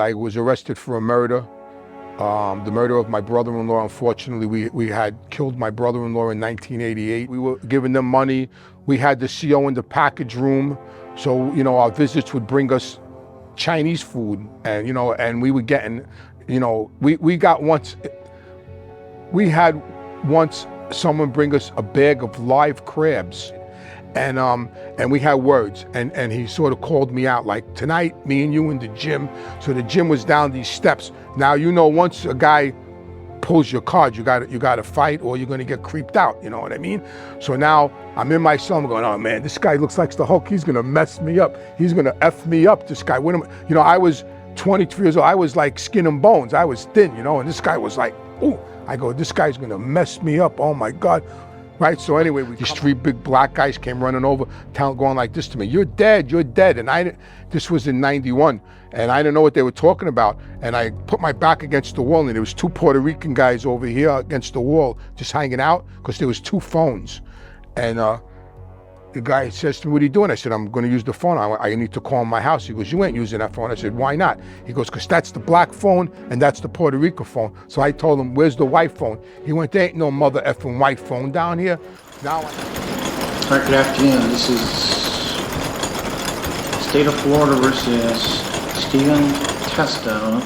I was arrested for a murder, the murder of my brother-in-law. Unfortunately, we had killed my brother-in-law in 1988. We were giving them money. We had the CO in the package room, so our visits would bring us Chinese food, and and we were getting, we had once someone bring us a bag of live crabs. And we had words, and he sort of called me out, like, tonight, me and you in the gym. So the gym was down these steps. Now, once a guy pulls your card, you gotta fight, or you're gonna get creeped out, you know what I mean? So now I'm in my cell, I'm going, oh man, this guy looks like the Hulk. He's gonna mess me up. He's gonna F me up, this guy. I was 23 years old. I was like skin and bones. I was thin, and this guy was like, ooh. I go, this guy's gonna mess me up, oh my God. Right, so anyway, these three big black guys came running over, going like this to me, you're dead. And this was in 91, and I didn't know what they were talking about. And I put my back against the wall, and there was two Puerto Rican guys over here against the wall, just hanging out, because there was two phones. And the guy says to me, what are you doing? I said, I'm gonna use the phone. I need to call my house. He goes, you ain't using that phone. I said, why not? He goes, because that's the black phone and that's the Puerto Rico phone. So I told him, where's the white phone? He went, there ain't no mother effing white phone down here. Now All right, good afternoon. This is State of Florida versus Stephen Testa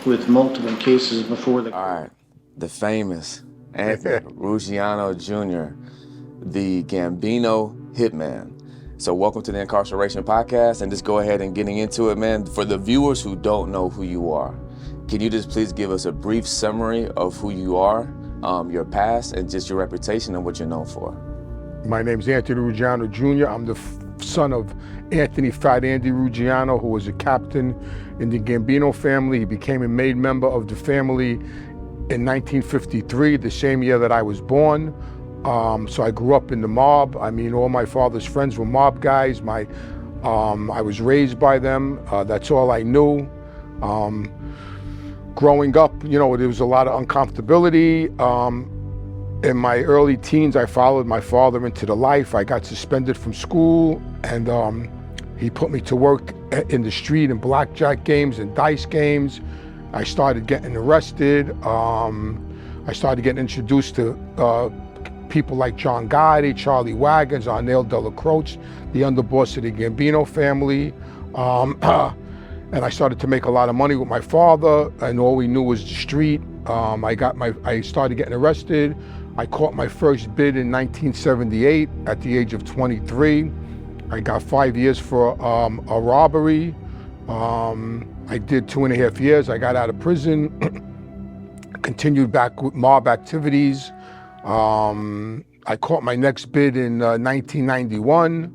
with multiple cases before the... All right, the famous Anthony Ruggiano Jr., the Gambino Hitman. So welcome to the Incarceration podcast, and just go ahead and getting into it, man. For the viewers who don't know who you are, can you just please give us a brief summary of who you are, your past, and just your reputation and what you're known for? My name's Anthony Ruggiano Jr. I'm the son of Anthony Fat Andy Ruggiano, who was a captain in the Gambino family. He became a made member of the family in 1953, the same year that I was born. So I grew up in the mob. I mean, all my father's friends were mob guys. I was raised by them. That's all I knew. Growing up, there was a lot of uncomfortability. In my early teens, I followed my father into the life. I got suspended from school, and he put me to work in the street in blackjack games and dice games. I started getting arrested. I started getting introduced to people like John Gotti, Charlie Wagons, Arnel de la Croce, the underboss of the Gambino family. And I started to make a lot of money with my father, and all we knew was the street. I started getting arrested. I caught my first bid in 1978 at the age of 23. I got 5 years for a robbery. I did 2.5 years. I got out of prison, continued back with mob activities. I caught my next bid in 1991,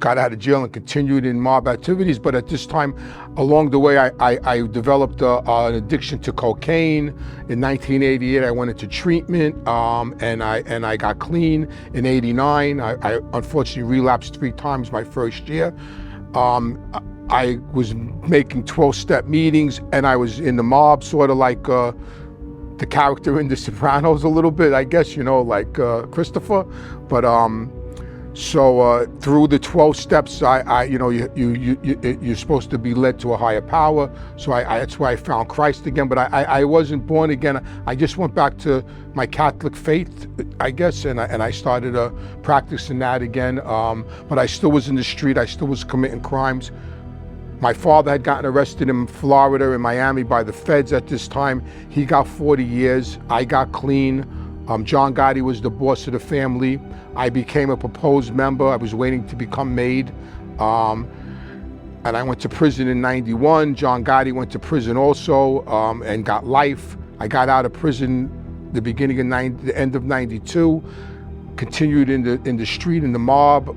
got out of jail and continued in mob activities. But at this time, along the way, I developed an addiction to cocaine. In 1988, I went into treatment, and I got clean. In '89, I unfortunately relapsed 3 times my first year. I was making 12-step meetings, and I was in the mob, sort of like the character in The Sopranos a little bit, I guess, like Christopher. But so through the 12 steps, you're supposed to be led to a higher power. So that's why I found Christ again. But I wasn't born again. I just went back to my Catholic faith, I guess, and I started practicing that again. But I still was in the street. I still was committing crimes. My father had gotten arrested in Florida, in Miami, by the feds at this time. He got 40 years. I got clean. John Gotti was the boss of the family. I became a proposed member. I was waiting to become made. And I went to prison in '91. John Gotti went to prison also, and got life. I got out of prison the end of '92. Continued in the street, in the mob.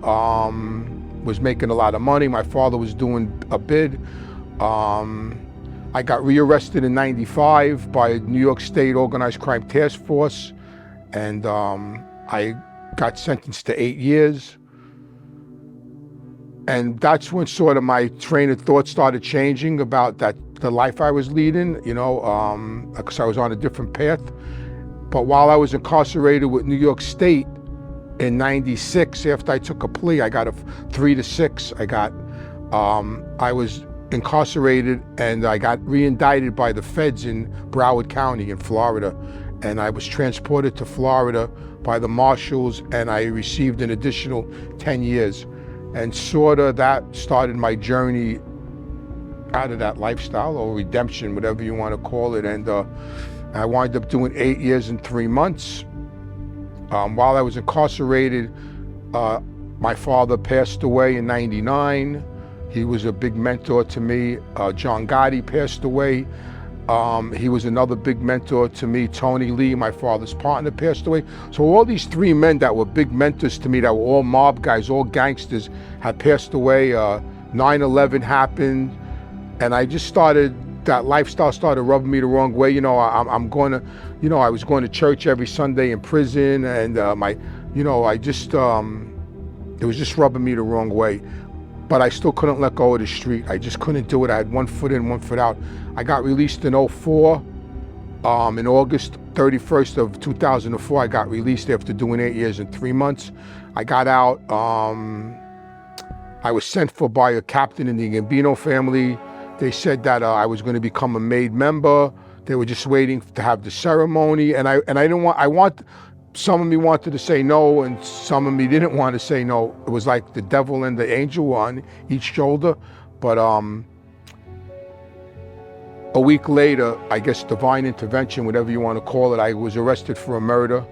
Was making a lot of money. My father was doing a bid. I got rearrested in '95 by New York State Organized Crime Task Force, and I got sentenced to 8 years. And that's when sort of my train of thought started changing about the life I was leading, because I was on a different path. But while I was incarcerated with New York State, in '96, after I took a plea, I got a 3 to 6. I was incarcerated, and I got re-indicted by the feds in Broward County in Florida. And I was transported to Florida by the marshals, and I received an additional 10 years. And sort of that started my journey out of that lifestyle, or redemption, whatever you want to call it. And I wound up doing 8 years and 3 months. While I was incarcerated, my father passed away in '99. He was a big mentor to me. John Gotti passed away. He was another big mentor to me. Tony Lee, my father's partner, passed away. So all these three men that were big mentors to me, that were all mob guys, all gangsters, had passed away. 9/11 happened, and I just started, that lifestyle started rubbing me the wrong way. You know, I'm going to, you know, I was going to church every Sunday in prison, and it was just rubbing me the wrong way. But I still couldn't let go of the street. I just couldn't do it. I had one foot in, one foot out. I got released in '04. In August 31st of 2004, I got released after doing 8 years and 3 months. I got out. I was sent for by a captain in the Gambino family. They said that I was going to become a made member. They were just waiting to have the ceremony, and I didn't want. Some of me wanted to say no, and some of me didn't want to say no. It was like the devil and the angel were on each shoulder. But a week later, I guess divine intervention, whatever you want to call it, I was arrested for a murder.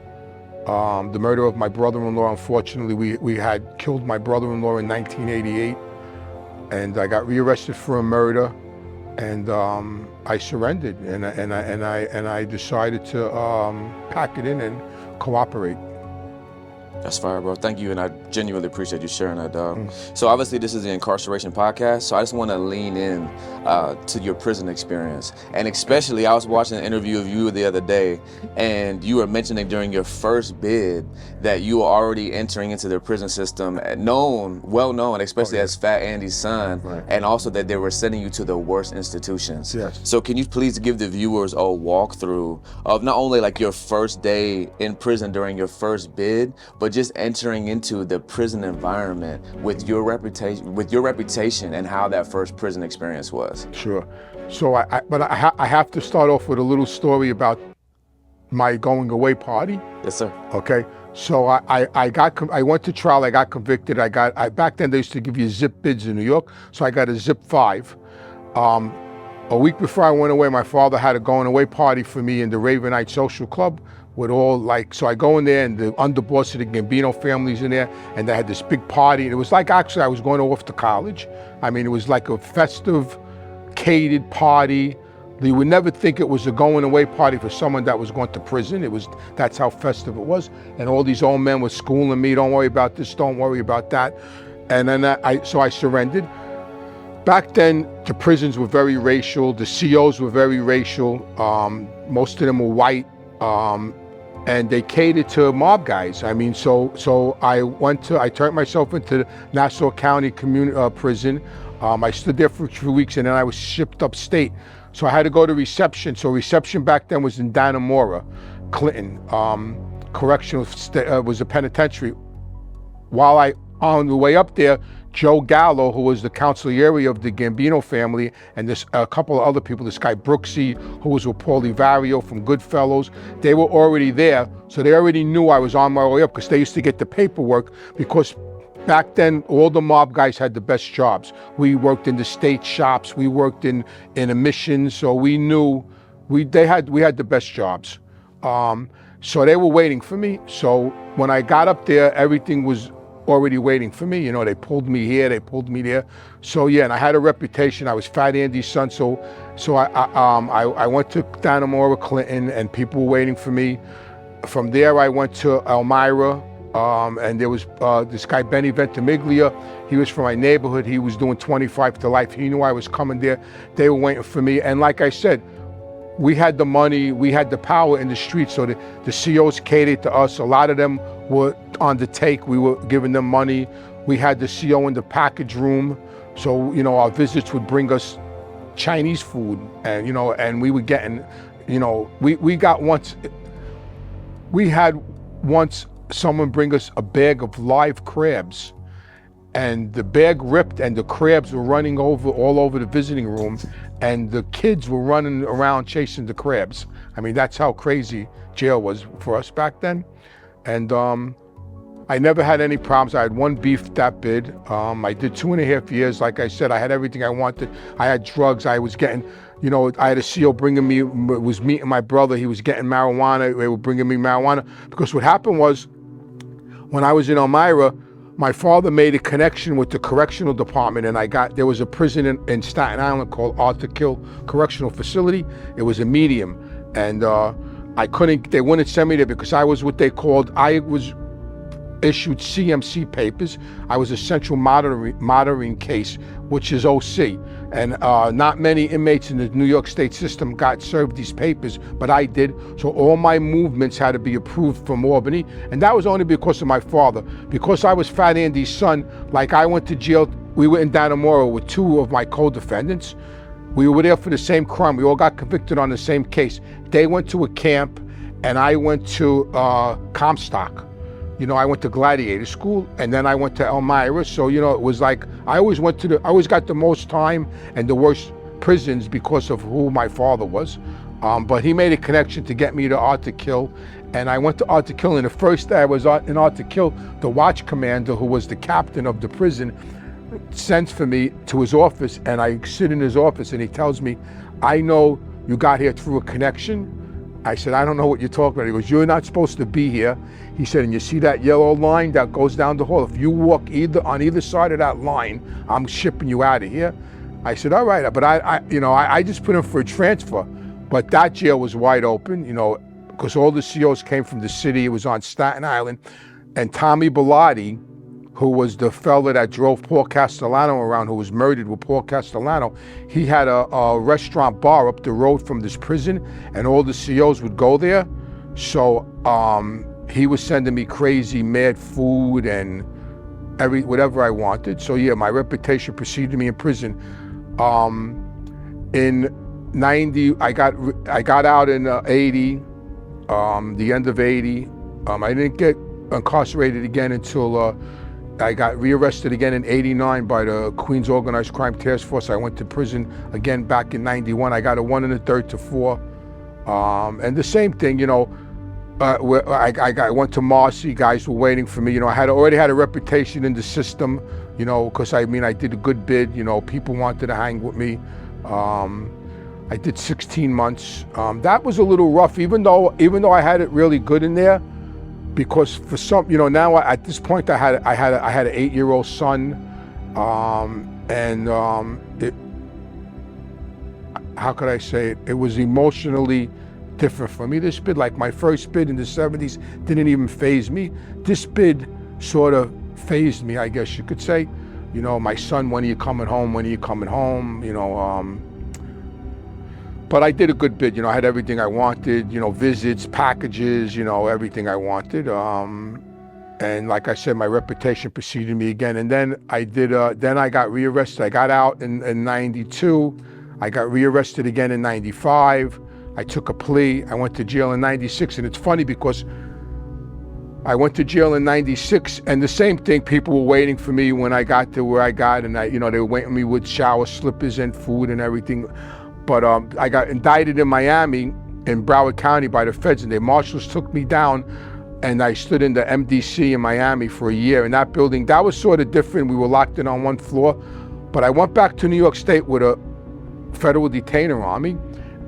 The murder of my brother-in-law. Unfortunately, we had killed my brother-in-law in 1988, and I got rearrested for a murder, and I surrendered, and I decided to pack it in and cooperate. That's fire, bro. Thank you, and I genuinely appreciate you sharing that, dog. So obviously this is the Incarceration podcast, so I just want to lean in to your prison experience. And especially, I was watching an interview of you the other day, and you were mentioning during your first bid that you were already entering into the prison system, well known, especially as Fat Andy's son, Right. and also that they were sending you to the worst institutions. Yes. So can you please give the viewers a walkthrough of not only like your first day in prison during your first bid, but just entering into the prison environment with your reputation and how that first prison experience was? Sure. So I have to start off with a little story about my going away party. Yes, sir. Okay. So I went to trial. I got convicted. Back then they used to give you zip bids in New York. So I got a zip 5. A week before I went away, my father had a going away party for me in the Ravenite Social Club with so I go in there, and the underboss of the Gambino family's in there, and they had this big party. And it was like, actually, I was going off to college. I mean, it was like a festive, catered party. You would never think it was a going away party for someone that was going to prison. That's how festive it was. And all these old men were schooling me, don't worry about this, don't worry about that. And then I surrendered. Back then, the prisons were very racial. The COs were very racial. Most of them were white. And they catered to mob guys. I mean, so I turned myself into Nassau County Prison. I stood there for 2 weeks, and then I was shipped upstate. So I had to go to reception. So reception back then was in Dannemora, Clinton. Correctional was a penitentiary. While on the way up there, Joe Gallo, who was the consigliere of the Gambino family, and a couple of other people, this guy Brooksy, who was with Paulie Vario from Goodfellas, they were already there. So they already knew I was on my way up, because they used to get the paperwork, because back then all the mob guys had the best jobs. We worked in the state shops, we worked in emissions, so we knew we had the best jobs. So they were waiting for me. So when I got up there, everything was already waiting for me. You know, they pulled me here, they pulled me there. So yeah, and I had a reputation. I was Fat Andy's son. So I went to Dannemora, Clinton, and people were waiting for me. From there, I went to Elmira, and there was this guy Benny Ventimiglia. He was from my neighborhood. He was doing 25 to life. He knew I was coming there. They were waiting for me. And like I said, we had the money, we had the power in the streets, so the COs catered to us. A lot of them were on the take. We were giving them money. We had the CO in the package room, so you know, our visits would bring us Chinese food, and you know, and we were getting, you know, we had once someone bring us a bag of live crabs, and the bag ripped and the crabs were running all over the visiting room, and the kids were running around chasing the crabs. I mean, that's how crazy jail was for us back then. And I never had any problems. I had one beef that bid. I did 2.5 years. Like I said, I had everything I wanted. I had drugs. I was getting, you know, I had a CO bringing me, was meeting my brother. He was getting marijuana. They were bringing me marijuana. Because what happened was, when I was in Elmira, my father made a connection with the correctional department, and there was a prison in Staten Island called Attica Correctional Facility. It was a medium, and they wouldn't send me there because I was what they called, I was issued CMC papers. I was a central monitoring case, which is OC. And not many inmates in the New York State system got served these papers, but I did. So all my movements had to be approved from Albany. And that was only because of my father. Because I was Fat Andy's son, like I went to jail, we were in Dannemora with 2 of my co-defendants. We were there for the same crime. We all got convicted on the same case. They went to a camp and I went to Comstock. You know, I went to Gladiator School, and then I went to Elmira. So, you know, it was like, I always got the most time and the worst prisons because of who my father was. But he made a connection to get me to Attica, and I went to Attica, and the first day I was in Attica, the watch commander, who was the captain of the prison, sends for me to his office, and I sit in his office, and he tells me, I know you got here through a connection. I said, I don't know what you're talking about. He goes, you're not supposed to be here. He said, and you see that yellow line that goes down the hall? If you walk on either side of that line, I'm shipping you out of here. I said, all right, but I just put in for a transfer. But that jail was wide open, you know, because all the COs came from the city. It was on Staten Island. And Tommy Bellotti, who was the fella that drove Paul Castellano around, who was murdered with Paul Castellano, he had a restaurant bar up the road from this prison, and all the COs would go there. So he was sending me crazy, mad food and whatever I wanted. So yeah, my reputation preceded me in prison. In 90, I got out in 80, the end of 80. I didn't get incarcerated again until I got rearrested again in 89 by the Queens Organized Crime Task Force. I went to prison again back in 91. I got a 1 1/3 to 4. And the same thing, you know, I went to Marcy, guys were waiting for me. You know, I already had a reputation in the system, you know, because I did a good bid, you know, people wanted to hang with me. I did 16 months. That was a little rough, even though I had it really good in there. Because for some, you know, now at this point I had an 8-year-old son, how could I say it? It was emotionally different for me. This bid, like my first bid in the 70s, didn't even faze me. This bid sort of fazed me, I guess you could say. You know, my son, when are you coming home? When are you coming home? You know, but I did a good bid, you know, I had everything I wanted, you know, visits, packages, you know, everything I wanted. And like I said, my reputation preceded me again. And then then I got rearrested. I got out in 92. I got rearrested again in 95. I took a plea. I went to jail in 96. And it's funny because I went to jail in 96, and the same thing, people were waiting for me when I got to where I got, and you know, they were waiting for me with shower slippers and food and everything. But I got indicted in Miami, in Broward County, by the feds, and the marshals took me down, and I stood in the MDC in Miami for a year. In that building, that was sort of different. We were locked in on one floor. But I went back to New York State with a federal detainer on me,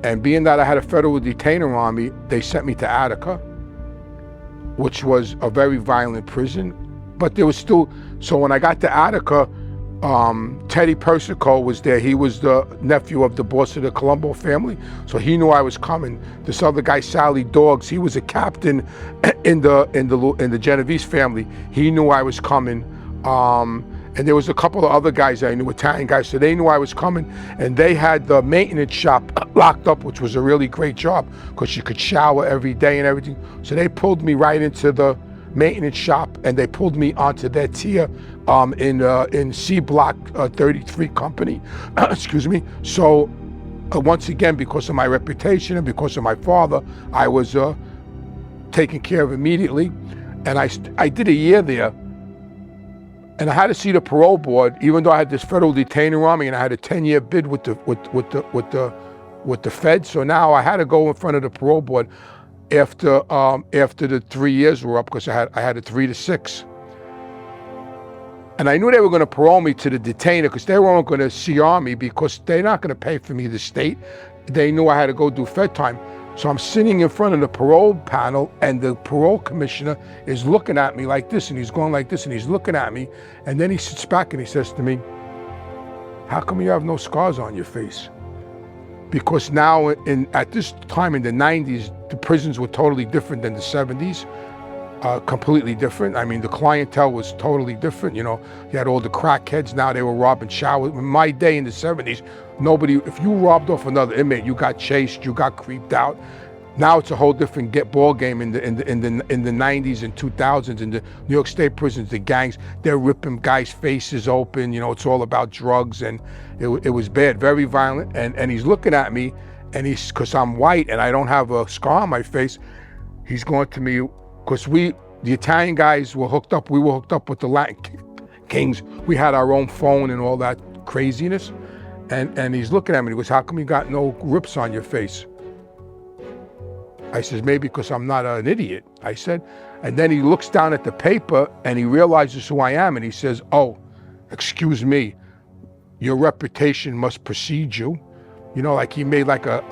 and being that I had a federal detainer on me, they sent me to Attica, which was a very violent prison. But there was still, so when I got to Attica, Teddy Persico was there. He was the nephew of the boss of the Colombo family, so he knew I was coming. This other guy, Sally Dogs, he was a captain in the Genovese family. He knew I was coming. And there was a couple of other guys I knew, Italian guys, so they knew I was coming. And they had the maintenance shop locked up, which was a really great job because you could shower every day and everything. So they pulled me right into the maintenance shop, and they pulled me onto their tier in C Block 33 company, excuse me. So once again, because of my reputation and because of my father, I was taken care of immediately. And I did a year there. And I had to see the parole board, even though I had this federal detainer on me, and I had a 10-year bid with the feds. So now I had to go in front of the parole board after the 3 years were up, because I had a 3 to 6. And I knew they were going to parole me to the detainer, because they weren't going to CR me, because they're not going to pay for me, the state. They knew I had to go do Fed time. So I'm sitting in front of the parole panel, and the parole commissioner is looking at me like this, and he's going like this, and he's looking at me. And then he sits back and he says to me, "How come you have no scars on your face?" Because now, at this time in the 90s, the prisons were totally different than the 70s. Completely different. I mean, the clientele was totally different. You know, you had all the crackheads. Now they were robbing showers. In my day in the 70s, if you robbed off another inmate, you got chased, you got creeped out. Now it's a whole different ball game in the 90s and 2000s in the New York State prisons. The gangs, they're ripping guys' faces open. You know, it's all about drugs, and it was bad, very violent. And he's looking at me, and because I'm white and I don't have a scar on my face, he's going to me. Because the Italian guys were hooked up. We were hooked up with the Latin kings. We had our own phone and all that craziness. And he's looking at me. He goes, "How come you got no rips on your face?" I says, "Maybe because I'm not an idiot," I said. And then he looks down at the paper and he realizes who I am. And he says, "Oh, excuse me, your reputation must precede you." You know, like he made like a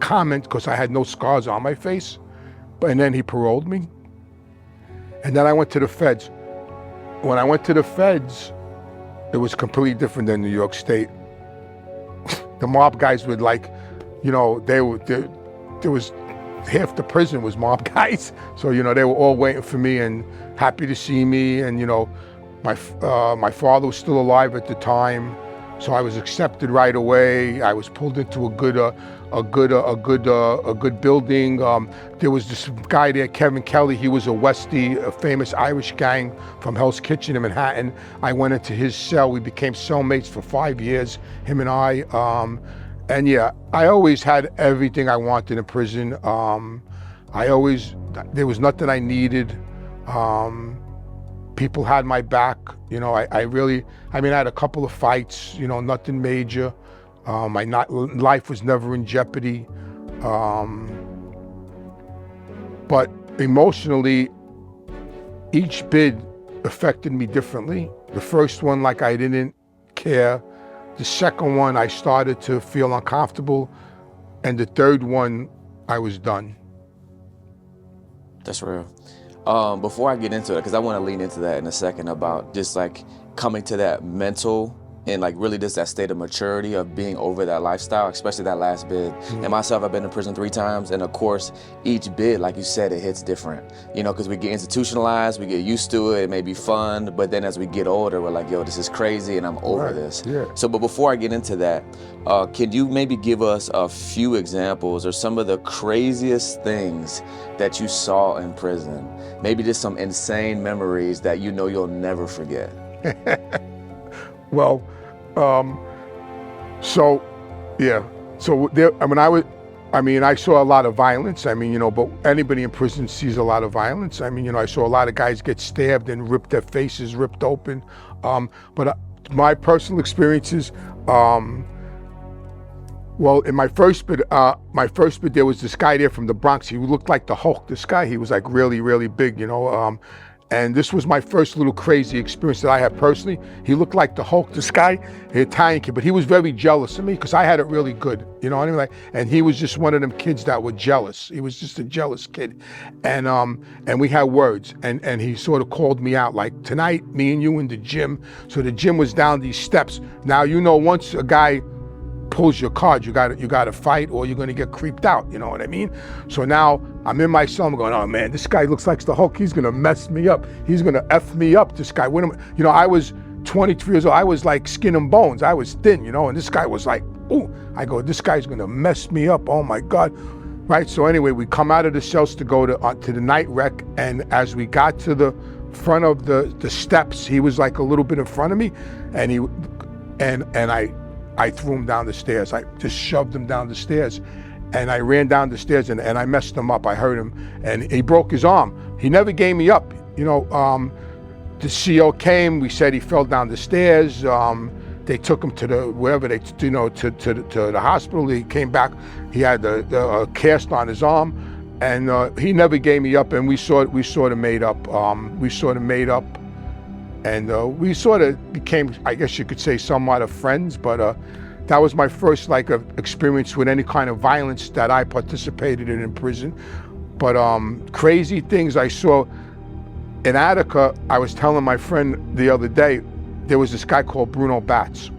comment because I had no scars on my face. And then he paroled me. And then I went to the feds. When I went to the feds, it was completely different than New York State. The mob guys would there was half the prison was mob guys. So, you know, they were all waiting for me and happy to see me. And, you know, my father was still alive at the time. So I was accepted right away. I was pulled into a good building. There was this guy there, Kevin Kelly. He was a Westie, a famous Irish gang from Hell's Kitchen in Manhattan. I went into his cell. We became cellmates for 5 years, him and I. And yeah, I always had everything I wanted in prison. There was nothing I needed. People had my back. You know, I had a couple of fights, you know, nothing major. My life was never in jeopardy. But emotionally, each bid affected me differently. The first one, like, I didn't care. The second one, I started to feel uncomfortable. And the third one, I was done. That's real. Before I get into it, because I want to lean into that in a second about just like coming to that mental and like really just that state of maturity of being over that lifestyle, especially that last bid. And myself, I've been in prison 3 times. And of course, each bid, like you said, it hits different, you know, because we get institutionalized, we get used to it, it may be fun, but then as we get older, we're like, yo, this is crazy and I'm over this. Yeah. So, but before I get into that, can you maybe give us a few examples or some of the craziest things that you saw in prison? Maybe just some insane memories that you know you'll never forget. Well, so there, I saw a lot of violence. I mean, you know, but anybody in prison sees a lot of violence. I mean, you know, I saw a lot of guys get stabbed and their faces ripped open. But my personal experiences, well, in my first bid, there was this guy there from the Bronx. He looked like the Hulk. This guy, he was like really, really big, you know. And this was my first little crazy experience that I had personally. He looked like the Hulk, this guy, an Italian kid, but he was very jealous of me because I had it really good, you know what I mean? Like, and he was just one of them kids that were jealous. He was just a jealous kid. And we had words, and he sort of called me out, like, tonight, me and you in the gym. So the gym was down these steps. Now, you know, once a guy pulls your card, you got to fight or you're going to get creeped out, you know what I mean? So now I'm in my cell, I'm going, oh man, this guy looks like the Hulk. He's going to mess me up. He's going to F me up, this guy. You know, I was 23 years old. I was like skin and bones. I was thin, you know, and this guy was like, ooh. I go, this guy's going to mess me up. Oh my God. Right? So anyway, we come out of the cells to go to the night rec, and as we got to the front of the steps, he was like a little bit in front of me, and I threw him down the stairs. I just shoved him down the stairs, and I ran down the stairs, and I messed him up. I hurt him, and he broke his arm. He never gave me up. You know, The CO came. We said he fell down the stairs. They took him to the wherever they, to the hospital. He came back. He had a cast on his arm, and he never gave me up. And we sort of made up. And we sort of became, I guess you could say, somewhat of friends. But that was my first experience with any kind of violence that I participated in prison. But crazy things I saw in Attica. I was telling my friend the other day, there was this guy called Bruno Batts.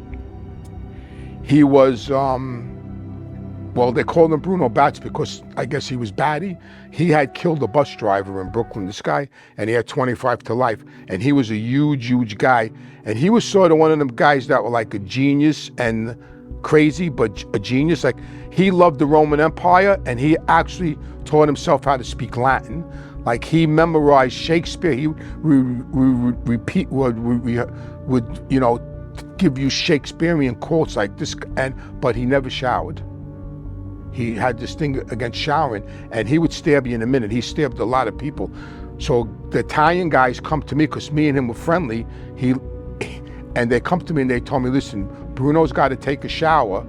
He was, well, they called him Bruno Batts because I guess he was batty. He had killed a bus driver in Brooklyn, this guy, and he had 25 to life. And he was a huge guy. And he was sort of one of them guys that were like a genius and crazy, but a genius. Like, he loved the Roman Empire, and he actually taught himself how to speak Latin. Like, he memorized Shakespeare. He would give you Shakespearean quotes like this, but he never showered. He had this thing against showering, and he would stab you in a minute. He stabbed a lot of people. So the Italian guys come to me, because me and him were friendly. And they come to me and they told me, listen, Bruno's got to take a shower.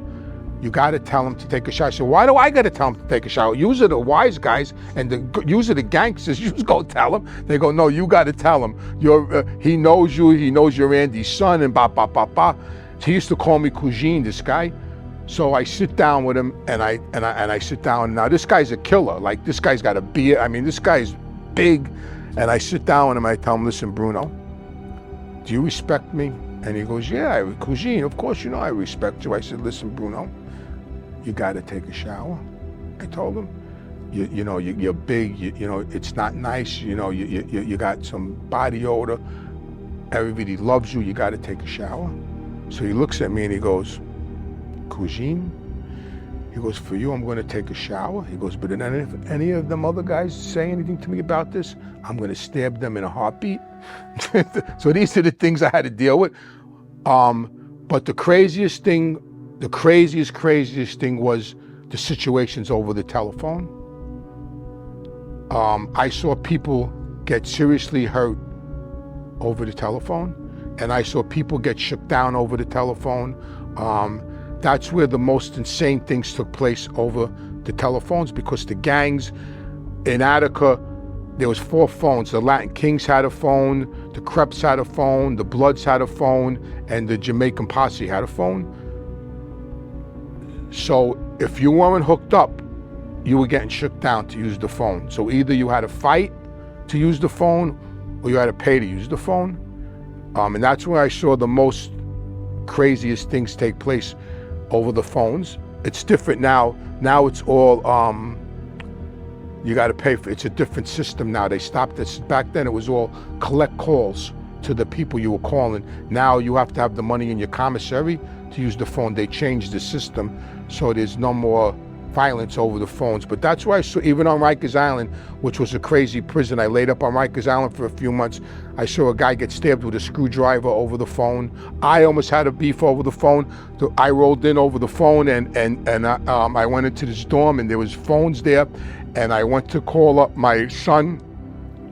You got to tell him to take a shower. So why do I got to tell him to take a shower? You are the wise guys, and you are the gangsters. You just go tell him. They go, no, you got to tell him. He knows you. He knows you're Andy's son, and ba. He used to call me Cousine, this guy. So I sit down with him, and I sit down. Now this guy's a killer. Like, this guy's got a beard. I mean, this guy's big. And I sit down with him. I tell him, listen, Bruno, do you respect me? And he goes, yeah, Cousine, of course you know I respect you. I said, listen, Bruno, you got to take a shower. I told him, you're big. It's not nice. You got some body odor. Everybody loves you. You got to take a shower. So he looks at me and he goes, Cousine, he goes, for you, I'm going to take a shower. He goes, but if any of them other guys say anything to me about this, I'm going to stab them in a heartbeat. So these are the things I had to deal with. But the craziest thing was the situations over the telephone. I saw people get seriously hurt over the telephone, and I saw people get shook down over the telephone. That's where the most insane things took place, over the telephones, because the gangs in Attica, there was 4 phones. The Latin Kings had a phone, the Creps had a phone, the Bloods had a phone, and the Jamaican Posse had a phone. So if you weren't hooked up, you were getting shook down to use the phone. So either you had to fight to use the phone, or you had to pay to use the phone. And that's where I saw the most craziest things take place, over the phones. It's different now. Now it's all, you got to pay for it. It's a different system now. They stopped this. Back then it was all collect calls to the people you were calling. Now you have to have the money in your commissary to use the phone. They changed the system, so there's no more violence over the phones. But that's why I saw, even on Rikers Island, which was a crazy prison, I laid up on Rikers Island for a few months. I saw a guy get stabbed with a screwdriver over the phone. I almost had a beef over the phone. I rolled in over the phone, and I went into this dorm, and there was phones there, and I went to call up my son,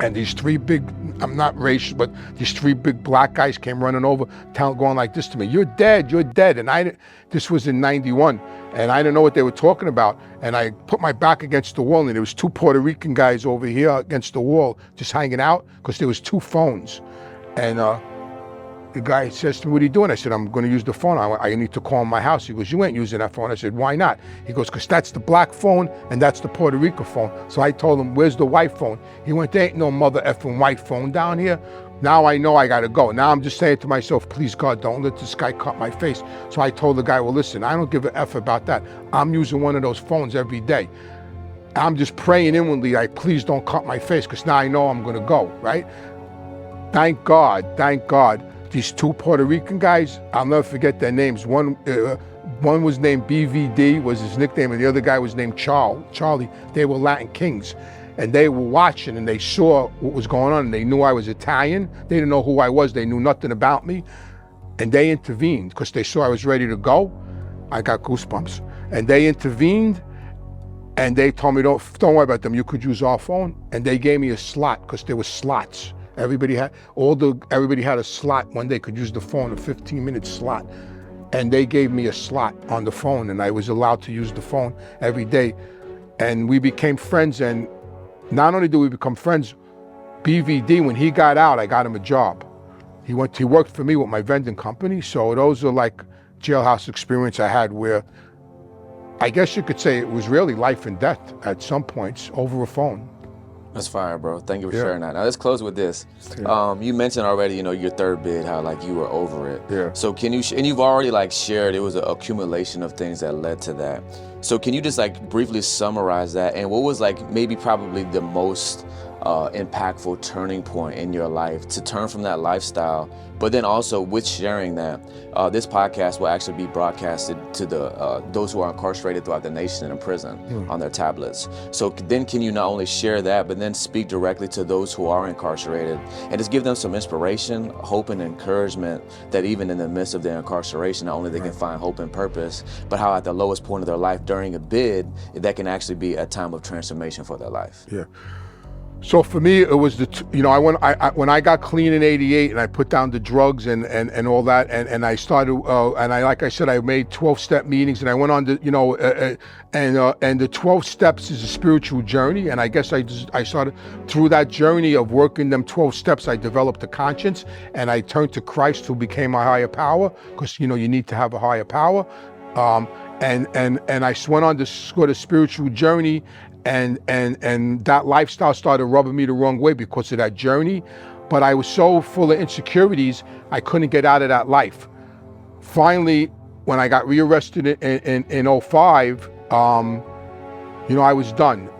and these 3 big, I'm not racist, but these 3 big black guys came running over, going like this to me, you're dead. And this was in 91, and I didn't know what they were talking about. And I put my back against the wall, and there was 2 Puerto Rican guys over here against the wall, just hanging out, because there was 2 phones. And the guy says to me, what are you doing? I said, I'm going to use the phone. I need to call my house. He goes, you ain't using that phone. I said, why not? He goes, because that's the black phone and that's the Puerto Rico phone. So I told him, where's the white phone? He went, there ain't no mother effing white phone down here. Now I know I got to go. Now I'm just saying to myself, please God, don't let this guy cut my face. So I told the guy, well, listen, I don't give a F about that. I'm using one of those phones every day. I'm just praying inwardly, like, please don't cut my face, because now I know I'm going to go, right? Thank God. These 2 Puerto Rican guys, I'll never forget their names. One was named BVD, was his nickname, and the other guy was named Charlie. They were Latin Kings. And they were watching, and they saw what was going on, and they knew I was Italian. They didn't know who I was. They knew nothing about me. And they intervened, because they saw I was ready to go. I got goosebumps. And they intervened, and they told me, don't worry about them. You could use our phone. And they gave me a slot, because there were slots. Everybody had a slot. One day could use the phone, a 15-minute slot. And they gave me a slot on the phone, and I was allowed to use the phone every day. And we became friends, and not only did we become friends, BVD, when he got out, I got him a job. He worked for me with my vending company, so those are like jailhouse experience I had where I guess you could say it was really life and death at some points over a phone. That's fire, bro. Thank you for sharing that. Now let's close with this. You mentioned already, your third bid, how like you were over it. Yeah. So can you, and you've already like shared, it was an accumulation of things that led to that. So can you just like briefly summarize that? And what was like maybe probably the most impactful turning point in your life to turn from that lifestyle? But then also with sharing that, this podcast will actually be broadcasted to those who are incarcerated throughout the nation and in prison on their tablets. So then can you not only share that, but then speak directly to those who are incarcerated and just give them some inspiration, hope, and encouragement that even in the midst of their incarceration, not only they can find hope and purpose, but how at the lowest point of their life during a bid, that can actually be a time of transformation for their life. Yeah. So for me, it was when I got clean in '88 and I put down the drugs and all that, and I started like I said, I made 12-step meetings, and I went on to and the 12 steps is a spiritual journey, and I guess I started through that journey of working them 12 steps. I developed a conscience, and I turned to Christ, who became my higher power, because you need to have a higher power, and I went on this sort of spiritual journey. And that lifestyle started rubbing me the wrong way because of that journey. But I was so full of insecurities, I couldn't get out of that life. Finally, when I got rearrested in 05, I was done.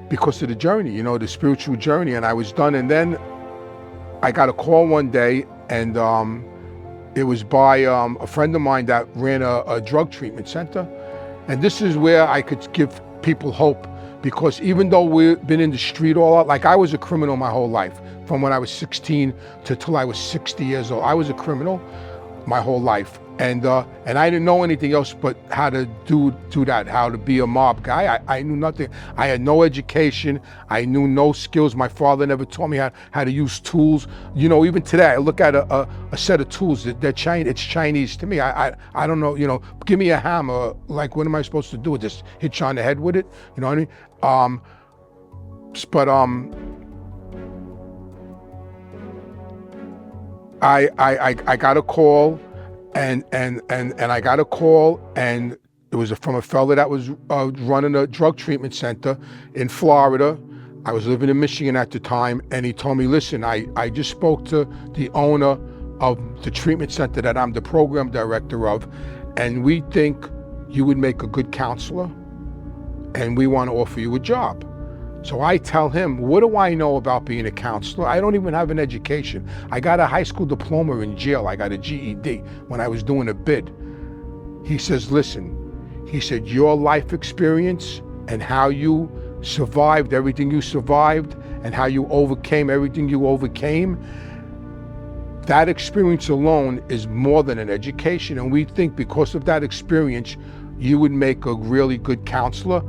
Because of the journey, the spiritual journey, and I was done. And then I got a call one day, and it was by a friend of mine that ran a drug treatment center. And this is where I could give people hope, because even though we've been in the street all out, like I was a criminal my whole life, from when I was 16 to till I was 60 years old. I was a criminal my whole life. And I didn't know anything else but how to do that, how to be a mob guy. I knew nothing. I had no education. I knew no skills. My father never taught me how to use tools. Even today, I look at a set of tools that they're Chinese. It's Chinese to me. I don't know. Give me a hammer. Like, what am I supposed to do? Just hit you on the head with it? You know what I mean? I got a call. And I got a call, and it was from a fella that was running a drug treatment center in Florida. I was living in Michigan at the time, and he told me, listen, I just spoke to the owner of the treatment center that I'm the program director of, and we think you would make a good counselor, and we want to offer you a job. So I tell him, what do I know about being a counselor? I don't even have an education. I got a high school diploma in jail. I got a GED when I was doing a bid. He says, listen, he said, your life experience and how you survived everything you survived and how you overcame everything you overcame, that experience alone is more than an education. And we think because of that experience, you would make a really good counselor,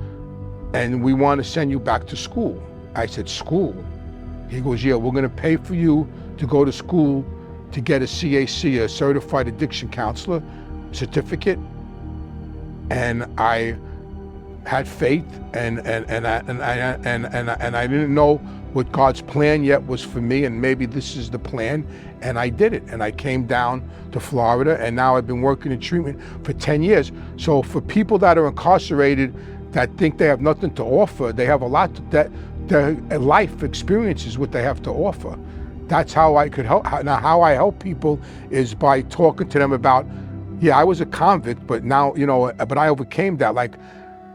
and we want to send you back to school. I said, school? He goes, yeah, we're gonna pay for you to go to school to get a CAC, a Certified Addiction Counselor certificate. And I had faith, and I didn't know what God's plan yet was for me, and maybe this is the plan, and I did it. And I came down to Florida, and now I've been working in treatment for 10 years. So for people that are incarcerated, that think they have nothing to offer, they have a lot that their life experience is what they have to offer. That's how I could help. Now, how I help people is by talking to them about, yeah, I was a convict, but now, but I overcame that. Like,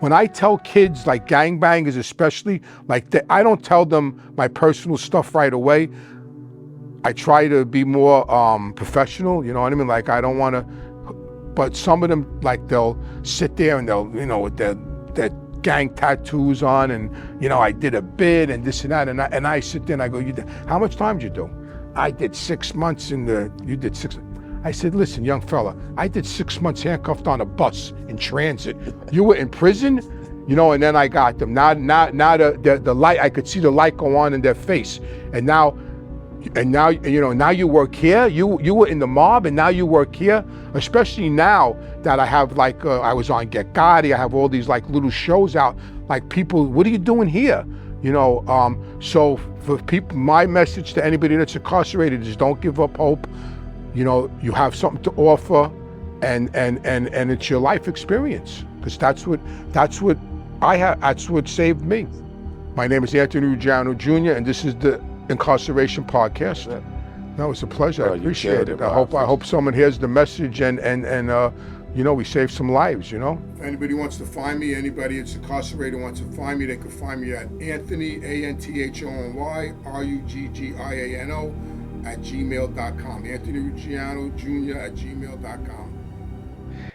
when I tell kids, like gangbangers especially, like I don't tell them my personal stuff right away. I try to be more professional, you know what I mean? Like, I don't want to, but some of them, like, they'll sit there and they'll, with their gang tattoos on, and I did a bid and this and that, and I sit there and I go, how much time did you do? I did 6 months you did 6. I said, listen, young fella, I did 6 months handcuffed on a bus in transit. You were in prison? you know, and then I got them. Now the light, I could see the light go on in their face. And now, you know, now you work here. You were in the mob, and now you work here. Especially now that I have, like, I was on Get Gotti. I have all these like little shows out. Like, people, what are you doing here? You know, so for people, my message to anybody that's incarcerated is don't give up hope. You know, you have something to offer, and it's your life experience, because that's what I have. That's what saved me. My name is Anthony Ruggiano Jr, and this is the Incarceration Podcast. No, it's a pleasure. Bro, I appreciate it. I hope someone hears the message and you know, we save some lives, you know? If anybody wants to find me, anybody that's incarcerated wants to find me, they can find me at Anthony, ANTHONY, RUGGIANO, @gmail.com. Anthony Ruggiano Jr. @gmail.com.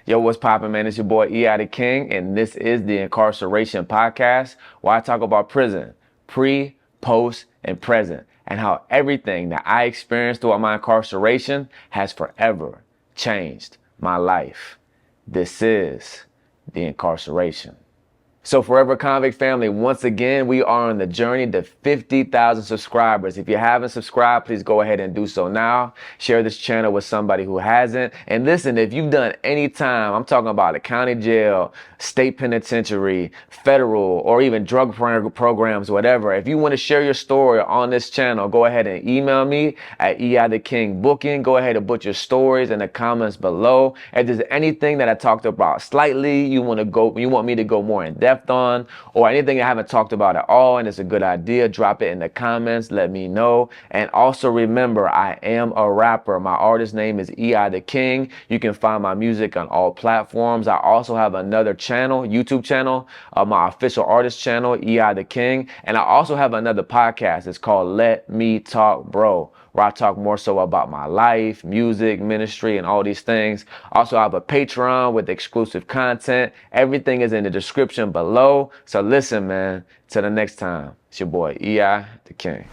Yo, what's poppin', man? It's your boy E.I. the King, and this is the Incarceration Podcast, where I talk about prison, pre, post, and present, and how everything that I experienced throughout my incarceration has forever changed my life. This is the Incarceration. So Forever Convict family, once again, we are on the journey to 50,000 subscribers. If you haven't subscribed, please go ahead and do so now. Share this channel with somebody who hasn't. And listen, if you've done any time, I'm talking about a county jail, state penitentiary, federal, or even drug programs, whatever. If you want to share your story on this channel, go ahead and email me at eithekingbooking. Go ahead and put your stories in the comments below. If there's anything that I talked about slightly, you want me to go more in depth on, or anything I haven't talked about at all and it's a good idea, drop it in the comments, let me know. And also remember, I am a rapper. My artist name is E.I. the King. You can find my music on all platforms. I also have another channel, YouTube channel, my official artist channel, E.I. the King. And I also have another podcast. It's called Let Me Talk Bro, where I talk more so about my life, music, ministry, and all these things. Also, I have a Patreon with exclusive content. Everything is in the description below. So listen, man, till the next time, it's your boy, E.I. the King.